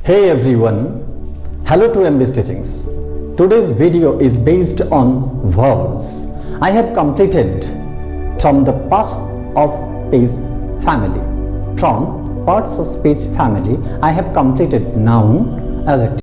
Hey everyone, hello to MB Teachings. Today's video is based on verbs. I have completed from the parts of speech family. From parts of speech family, I have completed noun, adjective.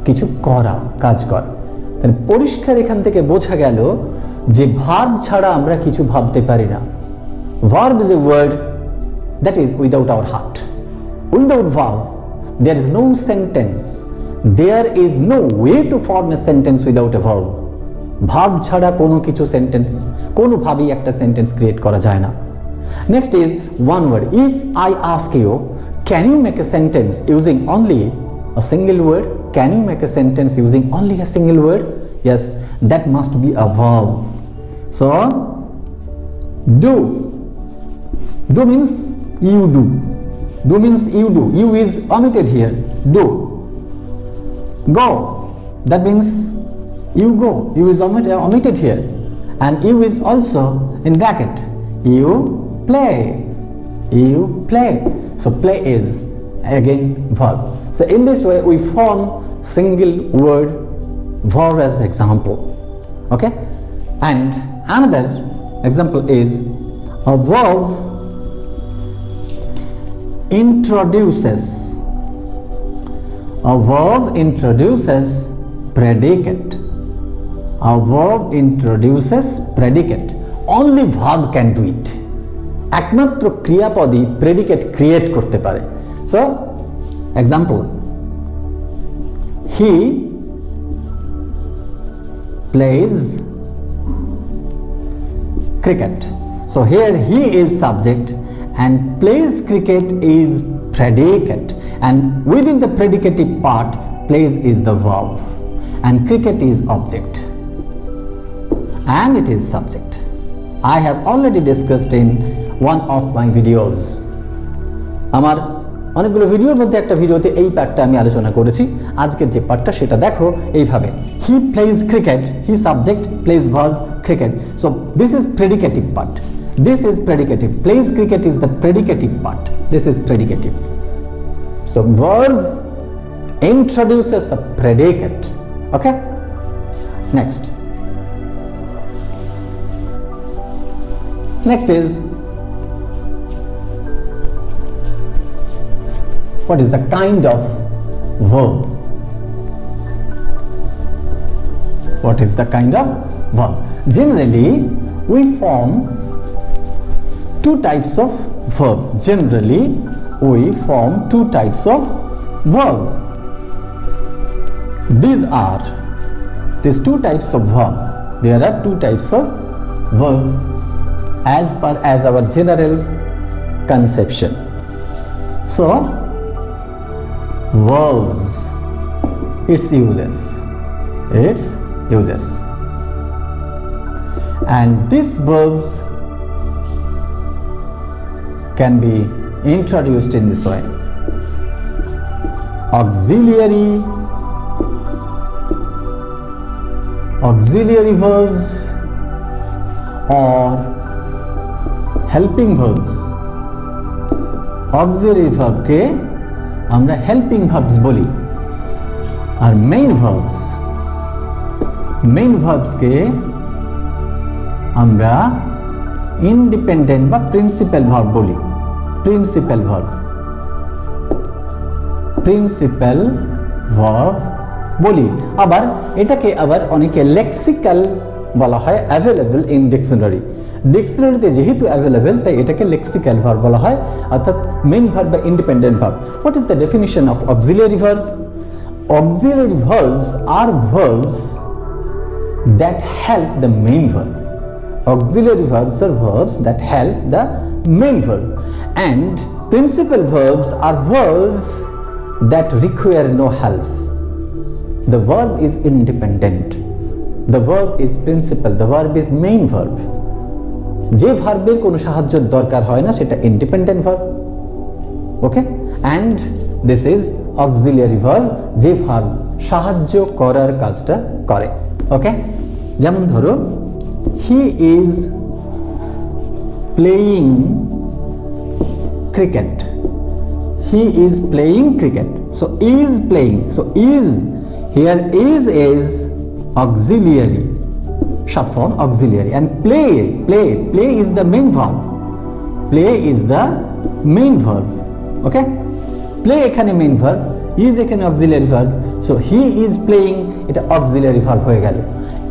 কিছু করা, কাজ করা। তাহলে পরিষ্কার এখান থেকে বোঝা গেল যে ভার্ব ছাড়া আমরা কিছু ভাবতে পারি না। Verb is a word that is without our heart. Without verb there is no sentence, there is no way to form a sentence without a verb. Verb ছাড়া কোনো কিছু সেন্টেন্স, কোনোভাবেই একটা সেন্টেন্স ক্রিয়েট করা যায় না। Next is one word. If I ask you, can you make a sentence using only a single word? Can you make a sentence using only a single word? Yes, that must be a verb. So Do. Do means you do. Do means you do. You is omitted here. Do. Go. That means you go. You is omitted here. And you is also in bracket. You play. You play. So play is again verb. So in this way we form single word verb as the example. Okay? And another example is a verb introduces. A verb introduces predicate. A verb introduces predicate. Only verb can do it. একমাত্র ক্রিয়াপদই predicate create করতে পারে। So example, he plays cricket. So here he is subject and plays cricket is predicate, and within the predicative part plays is the verb and cricket is object and it is subject. I have already discussed in one of my videos. আমার অনেকগুলো ভিডিওর মধ্যে একটা ভিডিওতে এই পার্টটা আমি আলোচনা করেছি। আজকের যে পার্টটা সেটা দেখো এইভাবে, he plays cricket, he subject, plays verb, cricket. So this is predicative part. This is predicative. Plays cricket is the predicative part. This is predicative. So verb introduces a predicate. Okay? Next. Next is, what is the kind of verb? What is the kind of verb? Generally, we form two types of verb. Generally, we form two types of verb. These two types of verb. There are two types of verb as per as our general conception. So, verbs, its uses, and these verbs can be introduced in this way: auxiliary verbs or helping verbs. Auxiliary verb के আমরা helping verbs বলি, আর main verbs কে আমরা independent বা principal verb বলি। principal verb বলি। আবার এটাকে আবার অনেকে lexical বলা হয়, available in dictionary. ডিকশনারিতে যেহেতু অ্যাভেলেবল তাই এটাকে লেক্সিক্যাল ভার্ব বলা হয়, অর্থাৎ মেইন ভার্ব বা independent verb. What is the definition of auxiliary verb? Auxiliary verbs are verbs that help the main verb. Auxiliary verbs are verbs that help the main verb, and principal verbs are verbs that require no help. The verb is independent. The verb is principal. The verb is main verb. যে ভার্বের কোনো সাহায্যের দরকার হয় না সেটা independent verb. Okay, and this is auxiliary verb, যে verb সাহায্য করার কাজটা করে। ওকে, যেমন ধরো he is playing cricket. He is playing cricket. So is playing, so is here is auxiliary, short form auxiliary, and play is the main verb. Play is the main verb. Okay, play এখানে main verb, is এখানে auxiliary verb. So he is playing, এটা auxiliary verb হয়ে গেল।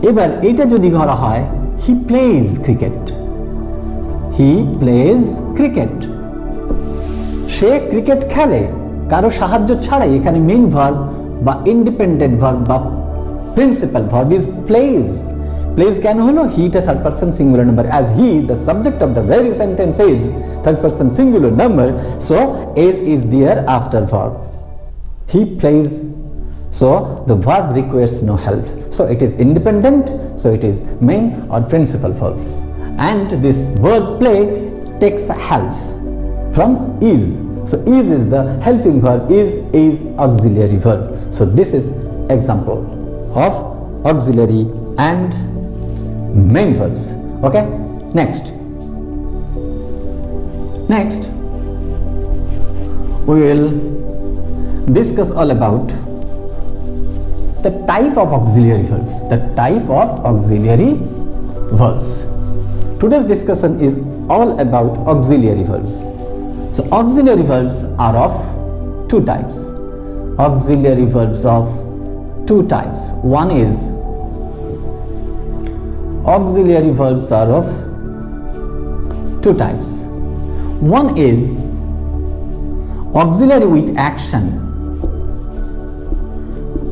এবার এটা যদি ধরা হয় he plays cricket, he plays cricket, সে ক্রিকেট খেলে কারো সাহায্য ছাড়াই। এখানে মেইন ভার্ব বা ইন্ডিপেন্ডেন্ট ভার্ব বা principal verb is plays. Plays কেন হলো? হিটা third person singular number, as he the subject of the very sentence is third person singular number, so S is there after verb. He plays, so the verb requires no help, so it is independent, so it is main or principal verb. and this verb play takes help from is. So is the helping verb, is auxiliary verb. So this is example of auxiliary and main verbs. Okay, next we will discuss all about the type of auxiliary verbs. Today's discussion is all about auxiliary verbs. So auxiliary verbs are of two types. Auxiliary verbs of two types. One is auxiliary verbs are of two types. One is auxiliary with action.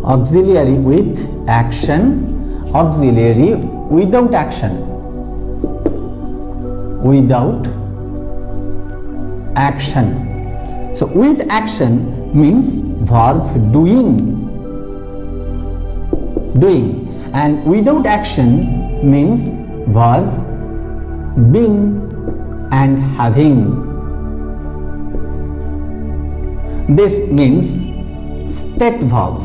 Auxiliary with action. Auxiliary without action. Without action. So with action means verb doing, and without action means verb being and having. This means state verb.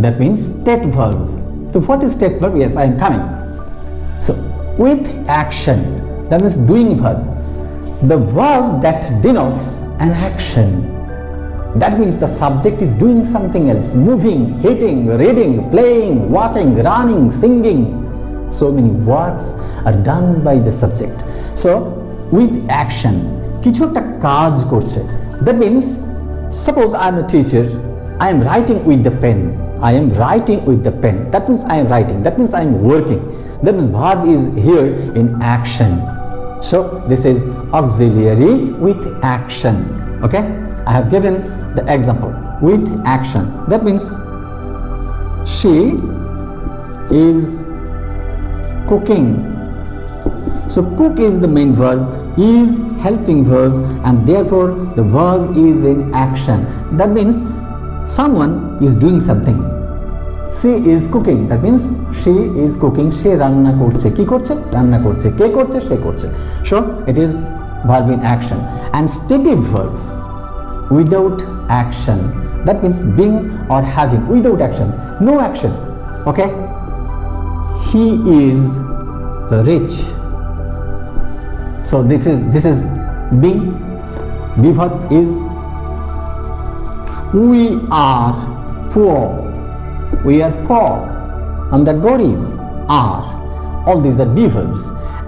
That means state verb. So what is state verb? Yes, I am coming. So with action, that means doing verb. The verb that denotes an action. That means the subject is doing something else, moving, eating, reading, playing, walking, running, singing. So many works are done by the subject. So with action, কিছু একটা কাজ করছে. That means, suppose I am a teacher, I am writing with the pen. That means I am writing. That means I am working. That means verb is here in action. So this is auxiliary with action. Okay, I have given the example with action. That means she is cooking. So cook is the main verb, is helping verb, and therefore the verb is in action. That means someone is doing something. She is cooking. That means she is cooking. She রান্না করছে. কি করছে? রান্না করছে. কে করছে? সে করছে. So it is verb in action. And stative verb without action. That means being or having without action. No action. Okay. He is rich. So this is being. Be verb is. We are poor. We are poor. Amra gorib. Are. All these are be verbs.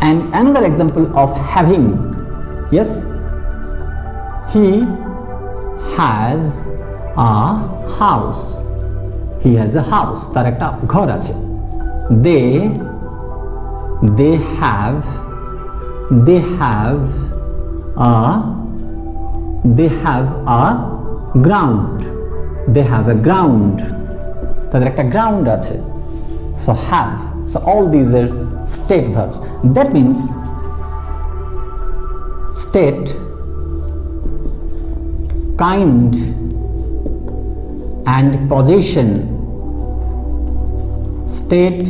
And another example of having. Yes. He has a house. He has a house. তার একটা ঘর আছে. They have a ground. They have a ground. তাদের একটা ground আছে. So have. So all these are state verbs. That means state, kind, and position. State,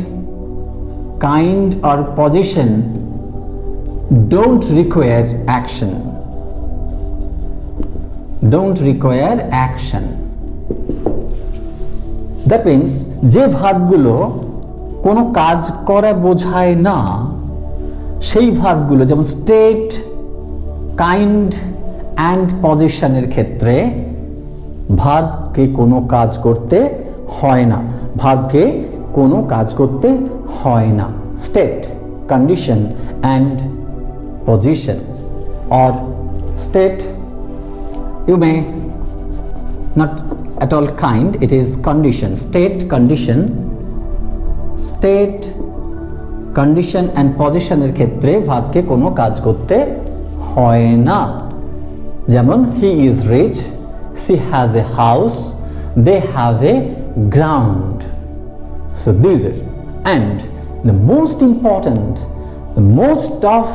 kind, or position don't require action. That means যে ভার্বগুলো কোনো কাজ করা বোঝায় না, সেই ভার্বগুলো যেমন স্টেট, কাইন্ড অ্যান্ড পজিশনের ক্ষেত্রে ভার্বকে কোনো কাজ করতে হয় না. State, condition and position, or state, you may not at all kind, it is condition. State, condition and position এর ক্ষেত্রে ভার্বকে কোনো কাজ করতে হয় না. যেমন he is rich, she has a house, they have a ground. So these are, and the most important, the most of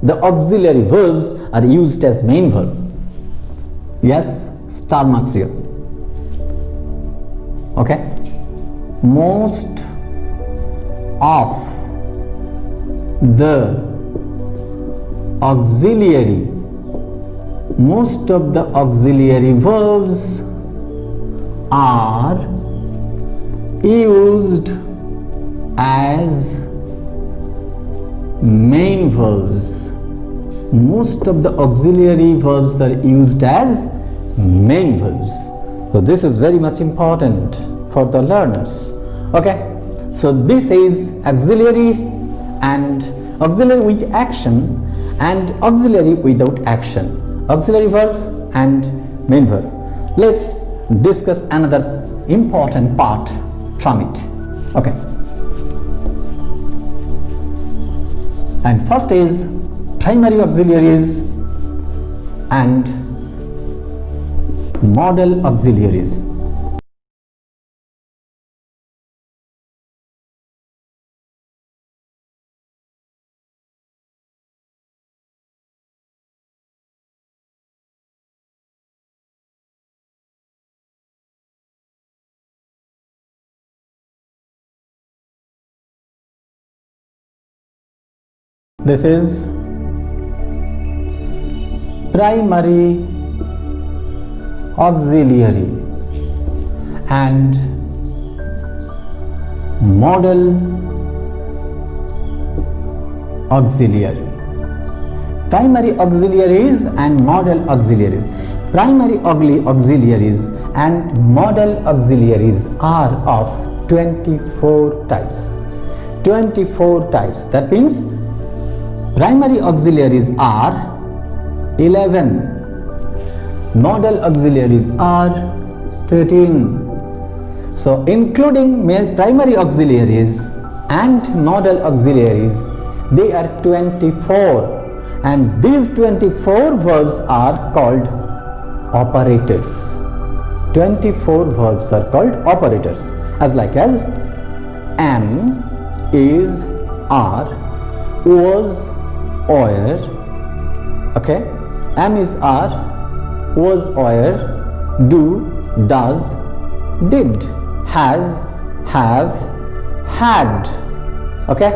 the auxiliary verbs are used as main verb. Yes, star marks here. Okay, most of The auxiliary, most of the auxiliary verbs are used as main verbs. Most of the auxiliary verbs are used as main verbs. So this is very much important for the learners. Okay, so this is auxiliary and auxiliary with action and auxiliary without action. Auxiliary verb and main verb. Let's discuss another important part from it. Okay, and first is primary auxiliaries and modal auxiliaries. This is primary auxiliary and modal auxiliary. Primary auxiliaries and modal auxiliaries. Primary auxiliaries and modal auxiliaries are of 24 types. 24 types. That means primary auxiliaries are 11. Modal auxiliaries are 13. So including primary auxiliaries and modal auxiliaries, they are 24, and these 24 verbs are called operators. 24 verbs are called operators, as like as am, is, are, was, were. Okay, am, is, are, was, were, do, does, did, has, have, had. Okay,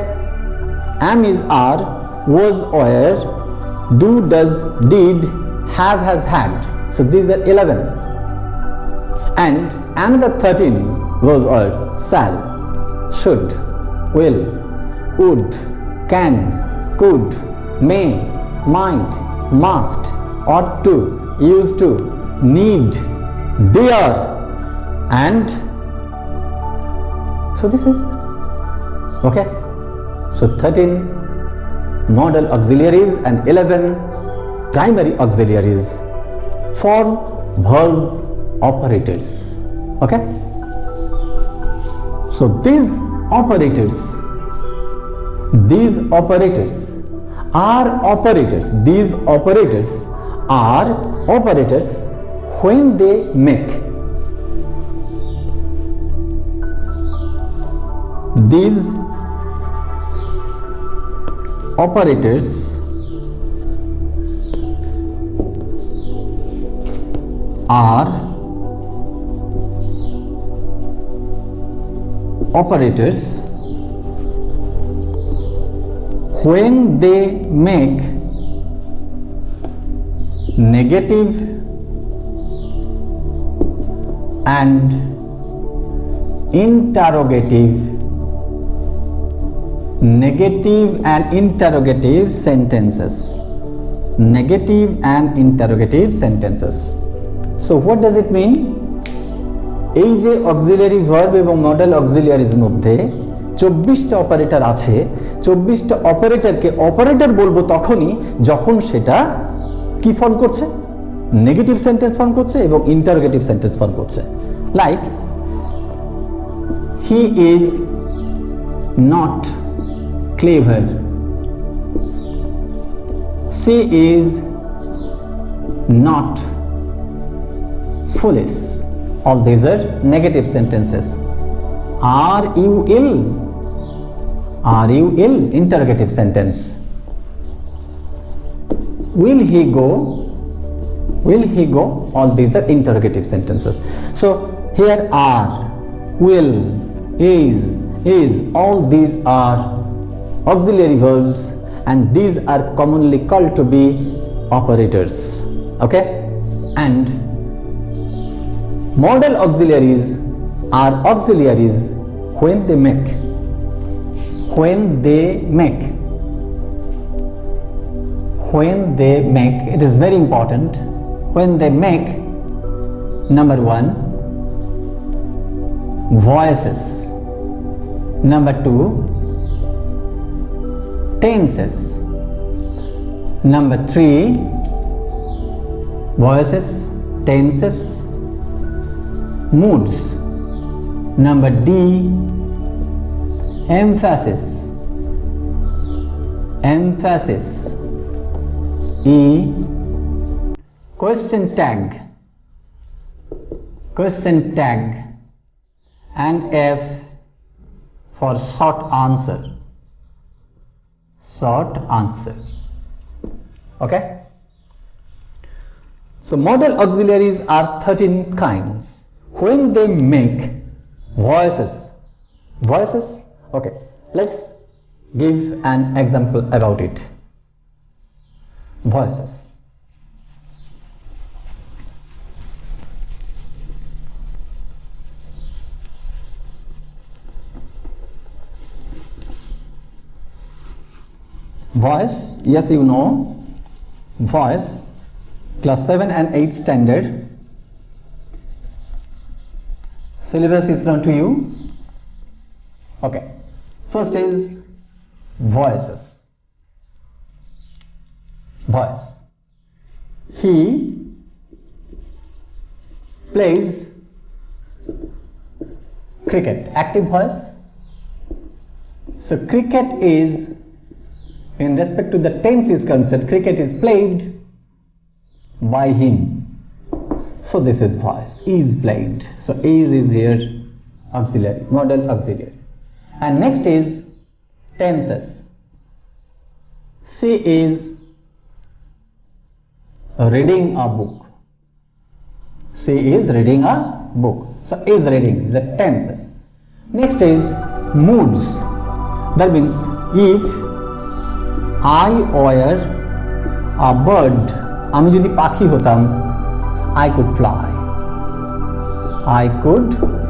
am, is, are, was, were, do, does, did, have, has, had. So these are 11. And another 13 verbs are shall, should, will, would, can, could, may, might, must, ought to, used to, need, dare, and so this is okay. So 13 modal auxiliaries and 11 primary auxiliaries form verb operators. Okay, so these operators are operators. These operators are operators when they make. These operators are operators when they make negative and interrogative sentences. Negative and interrogative sentences. So what does it mean? এই যে auxiliary verb এবং model অক্সিলিয়ারিজ মধ্যে 24টা operator আছে, 24টা অপারেটরকে operator বলবো তখনই যখন সেটা কি ফর্ম করছে, নেগেটিভ সেন্টেন্স ফর্ম করছে এবং ইন্টারোগেটিভ সেন্টেন্স ফর্ম করছে। Like he is not clever, she is not foolish. All these are negative sentences. Are you ill? Are you ill? Interrogative sentence. Will he go? Will he go? All these are interrogative sentences. So here are, will, is, all these are auxiliary verbs, and these are commonly called to be operators. Okay? And modal auxiliaries are auxiliaries when they make, it is very important, when they make, number one, voices, number two, tenses, number three, voices, tenses, moods, number D, emphasis, E, question tag, and F for short answer. Okay? So modal auxiliaries are 13 kinds. When they make voices, okay, let's give an example about it. Voices. Voice, yes, you know, voice, class 7 and 8 standard. Syllabus is known to you. Okay, first is voices. Voice. He plays cricket. Active voice. So cricket is, in respect to the tense is concerned, cricket is played by him. So this is voice. Is played. So is here auxiliary, modal auxiliary. And next is tenses. She is reading a book. She is reading a book. So is reading, the tenses. Next is moods. That means if I were a bird, আমি যদি পাখি হতাম, I could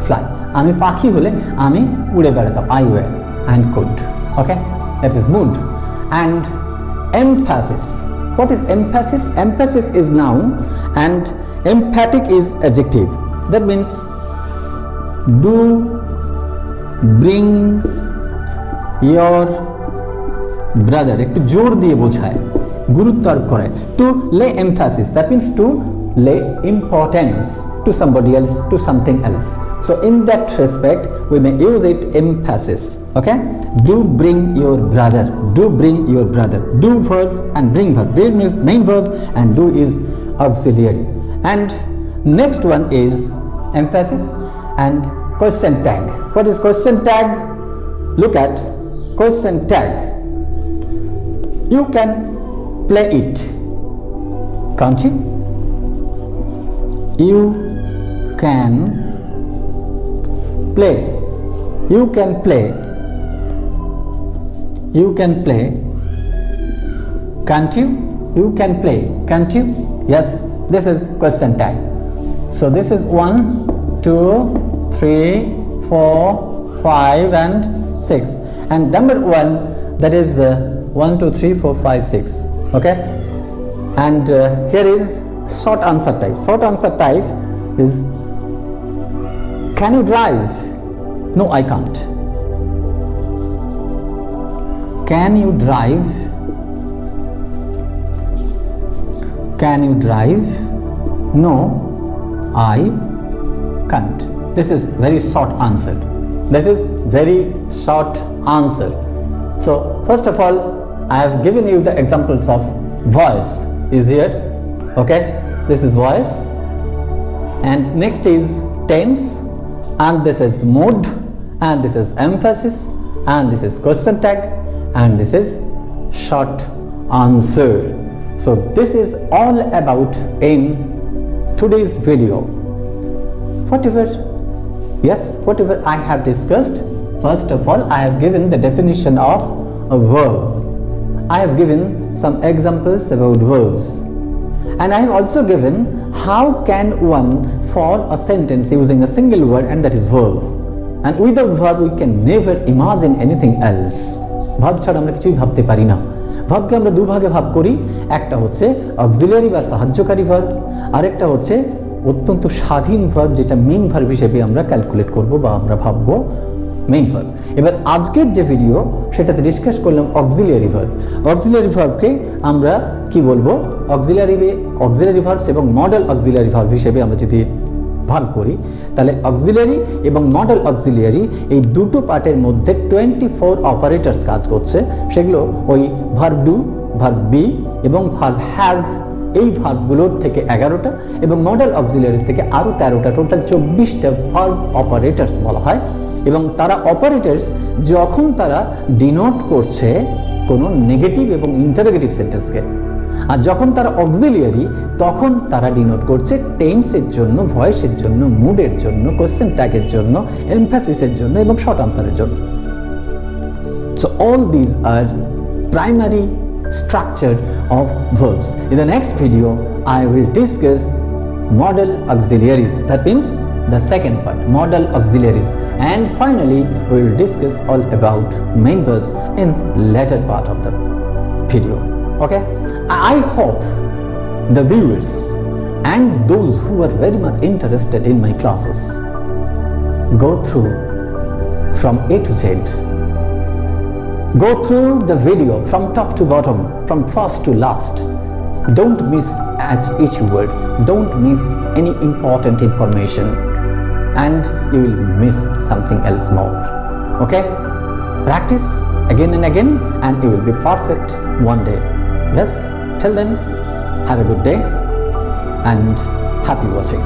fly. আমি পাখি হলে আমি উড়ে বেড়াতাম. I were and could. Okay, that is mood. And emphasis. What is emphasis? Emphasis is noun and emphatic is adjective. That means do bring your brother, একটু জোর দিয়ে বোঝায়, গুরুত্ব আরোপ করে, to lay emphasis, that means to lay importance to somebody else, to something else. So in that respect we may use it, emphasis. Okay, do bring your brother, do verb and bring verb. Bring means main verb and do is auxiliary. And next one is emphasis and question tag. What is question tag? Look at question tag. You can play it, can't you? You can play, can't you? You can play, can't you? Yes, this is question tag. So this is 1, 2, 3, 4, 5 and 6, and number 1, that is 1, 2, 3, 4, 5, 6. Okay, and here is short answer type. Short answer type is, can you drive? No, I can't. Can you drive? No, I can't. This is very short answer. So first of all, I have given you the examples of voice is here. Okay, this is voice, and next is tense, and this is mood, and this is emphasis, and this is question tag, and this is short answer. So this is all about in today's video. Whatever I have discussed, first of all I have given the definition of a verb. I have given some examples about verbs, and I have also given how can one form a sentence using a single word, and that is verb. And without verb we can never imagine anything else. Verb ছাড়া আমরা কিছুই ভাবতে পারি না। ভার্বকে আমরা দুভাগে ভাগ করি, একটা হচ্ছে অক্সিলিয়ারি বা সাহায্যকারী ভার্ব, আরেকটা হচ্ছে অত্যন্ত স্বাধীন ভার্ব যেটা মেইন ভার্ব হিসেবে আমরা ক্যালকুলেট করব বা আমরা ভাববো মেইন ভার্ব। এবার আজকের যে ভিডিও সেটাতে ডিসকাস করলাম অক্সিলিয়ারি ভার্ব। অক্সিলিয়ারি ভার্বকে আমরা কি বলবো, অক্সিলিয়ারি ভার্বস এবং মডেল অক্সিলিয়ারি ভার্ব হিসেবে আমরা যদি ভাগ করি, তাহলে অক্সিলিয়ারি এবং মডেল অক্সিলিয়ারি এই দুটো পার্টের মধ্যে 24 অপারেটরস কাজ করছে। সেগুলো ওই ভার্ব ডু, ভার্ব বি এবং ভার্ব হ্যাভ, এই ভার্বগুলোর থেকে 11টা এবং মডেল অক্সিলিয়ারিজ থেকে আরও 13টা, টোটাল 24টা ভার্ব অপারেটরস বলা হয়। এবং তারা অপারেটরস যখন তারা ডিনোট করছে কোনো নেগেটিভ এবং ইন্টারোগেটিভ সেন্টেন্সকে, আর যখন তারা অক্সিলিয়ারি তখন তারা ডিনোট করছে টেন্সের জন্য, ভয়েসের জন্য, মুডের জন্য, কোশ্চেন ট্যাগের জন্য, এমফাসিসের জন্য এবং শর্ট আনসারের জন্য। So all these are primary structure of verbs. In the next video I will discuss model auxiliaries, that means the second part, model auxiliaries, and finally we will discuss all about main verbs in later part of the video. Okay, I hope the viewers and those who are very much interested in my classes go through from A to Z. Go through the video from top to bottom, from first to last. Don't miss each word. Don't miss any important information, and you will miss something else more. Okay? Practice again and again, and you will be perfect one day. Yes? Till then, have a good day and happy watching.